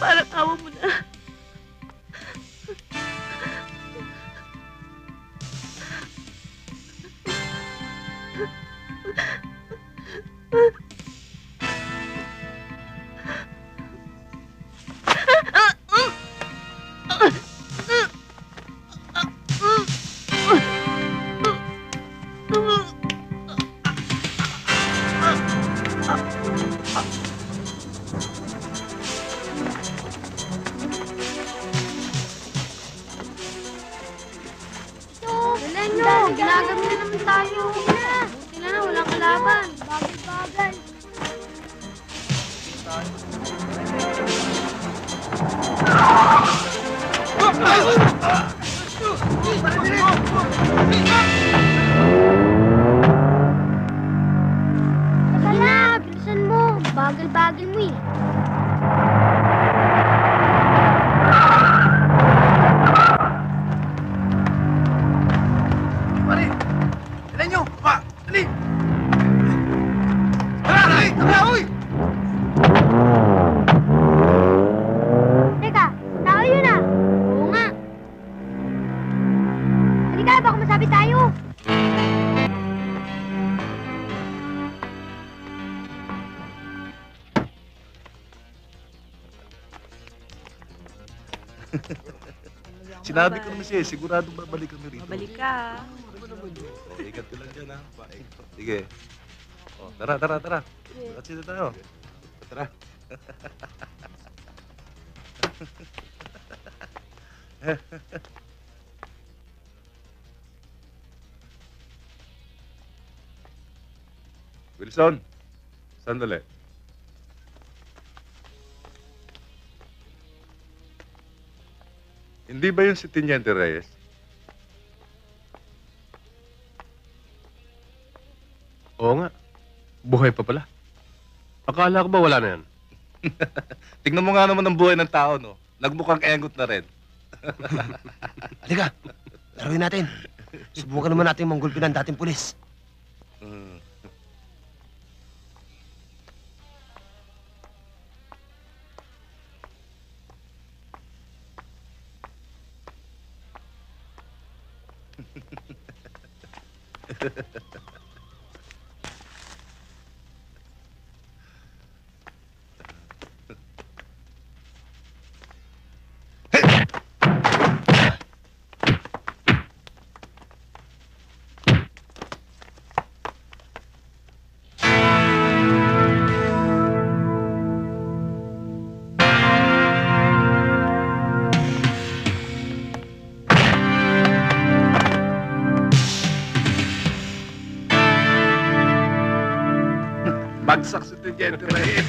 Parang awa mo na. Ginagabi na naman tayo. Buti na walang kalaban. Bagay-bagay. Teka na, bilisan mo. Bagal-bagal mo eh. Teka, tao yun ah. Oo nga. Halika, baka masabi tayo. Sinabi ko naman siya, siguradong babalik kami rito. Babalik ka. Ikat ko lang dyan, ha? Sige. O, tara. Tatsi na tayo. Tara. Wilson, sandali. Hindi ba yung si Teniente Reyes? Oo nga. Buhay pa pala. Akala ko ba wala na yan? Tingnan mo nga naman ang buhay ng tao, no? Nagmukhang engot na rin. Halika, laruin natin. Subukan naman natin manggulpin ang dating pulis. Bagsak si Teniente Reyes.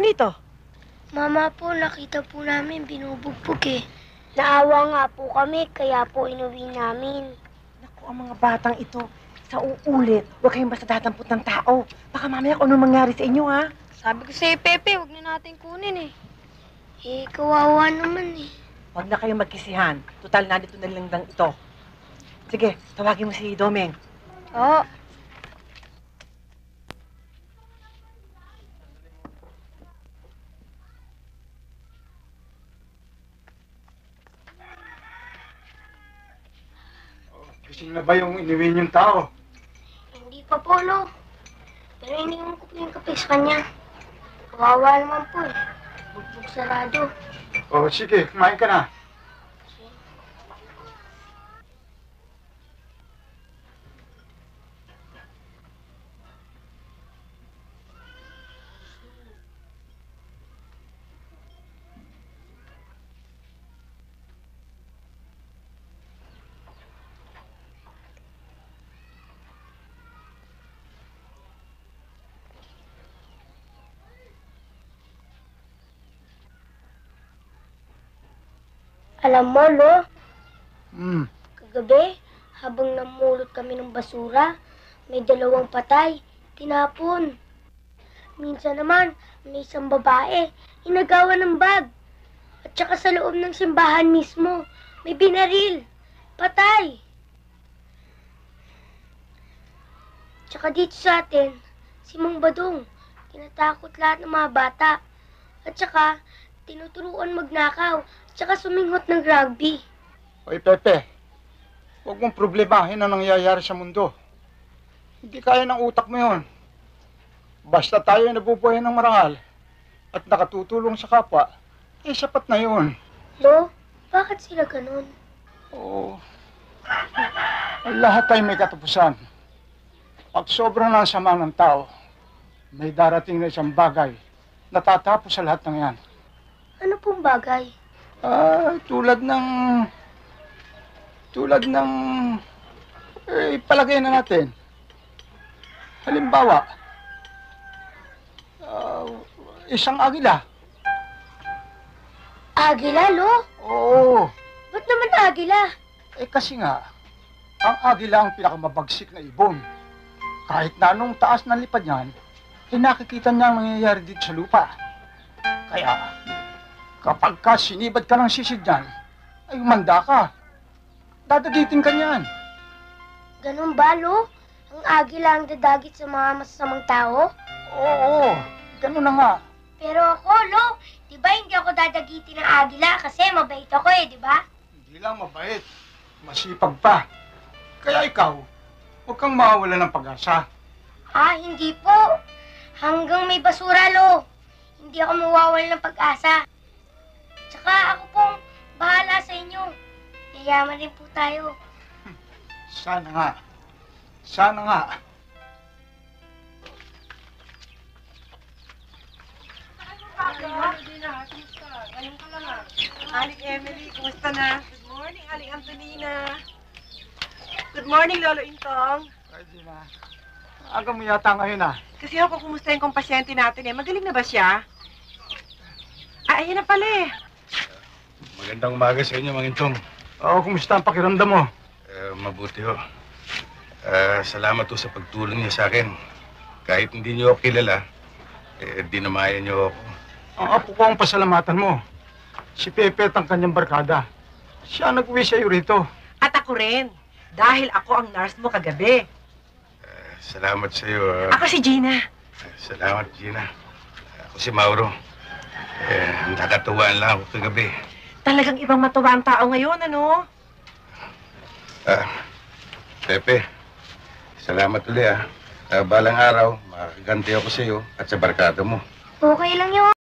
Ano ito? Mama po, nakita po namin binubugbog eh. Naawa nga po kami, kaya po inuwi namin. Naku, ang mga batang ito, sa uulit, huwag kayong basta dadampot ng tao. Baka mamaya kung anong mangyari sa inyo, ha? Sabi ko sa'yo, Pepe, huwag na natin kunin eh. Eh, kawawa naman eh. Huwag na kayong magkisihan. Total, nandito na lang ito. Sige, tawagin mo si Domeng. Oo. Gising na ba yung iniwi niyong tao? Hindi pa po, Lo. Pero iniwan ko po yung kape sa kanya. Kawawa naman po eh. Bugbog sarado. O sige, kumain ka na. Alam mo, Lo, Hmm. kagabi, habang namulot kami ng basura, may 2 patay, tinapon. Minsan naman, may isang babae, inagawan ng bag. At saka sa loob ng simbahan mismo, may binaril, patay. Tsaka dito sa atin, si Mang Badong, tinatakot lahat ng mga bata. At saka, tinuturuan magnakaw, at saka suminghot ng rugby. Oy, Pepe. Huwag mong problemahin ang nangyayari sa mundo. Hindi kaya ng utak mo yun. Basta tayo ay nabubuhay ng marangal at nakatutulong sa kapwa, eh sapat na yun. Lo, bakit sila ganun? Oo. Ang lahat ay may katapusan. Pag sobrang ng sama ng tao, may darating na isang bagay na tatapos sa lahat ng yan. Ano pong bagay? Tulad ng... palagay na natin. Halimbawa, isang agila. Agila, Lo? Oo. Ba't naman agila? Kasi nga, ang agila ang pinakamabagsik na ibon. Kahit na anong taas ng lipad niyan, nakikita niya ang nangyayari dito sa lupa. Kaya, kapag ka sinibad ka ng sisid niyan, ay umanda ka. Dadagitin ka niyan. Ganun ba, Lo? Ang agila ang dadagit sa mga masasamang tao? Oo, ganun na nga. Pero ako, Lo, di ba hindi ako dadagitin ng agila kasi mabait ako eh, di ba? Hindi lang mabait, masipag pa. Kaya ikaw, huwag kang mawawala ng pag-asa. Hindi po. Hanggang may basura, Lo. Hindi ako mawawala ng pag-asa. Tsaka ako pong bahala sa inyo. Yayaman rin po tayo. Sana nga. Sana nga. Aling Emily, kumusta na? Good morning, Aling Antonina. Good morning, Lolo Intong. Ay, Gina. Aga mo yata ngayon Kasi ako kumusta yung pasyente natin eh. Magaling na ba siya? Ayun na pala eh. Magandang umaga sa inyo, Mang Intong. Oo, kumusta ang pakiramdam mo? Mabuti ho. Salamat ho sa pagtulong niyo sa akin. Kahit hindi niyo ako kilala, dinamayan niyo ako. Ang apo ko ang pasalamatan mo. Si Pepe at ang kanyang barkada. Siya nag-uwi sa'yo rito. At ako rin. Dahil ako ang nurse mo kagabi. Salamat sa iyo. Ako si Gina. Salamat, Gina. Ako si Mauro. Nakatuwaan lang ako kagabi. Talagang ibang matuwa ang tao ngayon, ano? Pepe, salamat ulit Balang araw, makaganti ako sa iyo at sa barkada mo. Okay lang yun.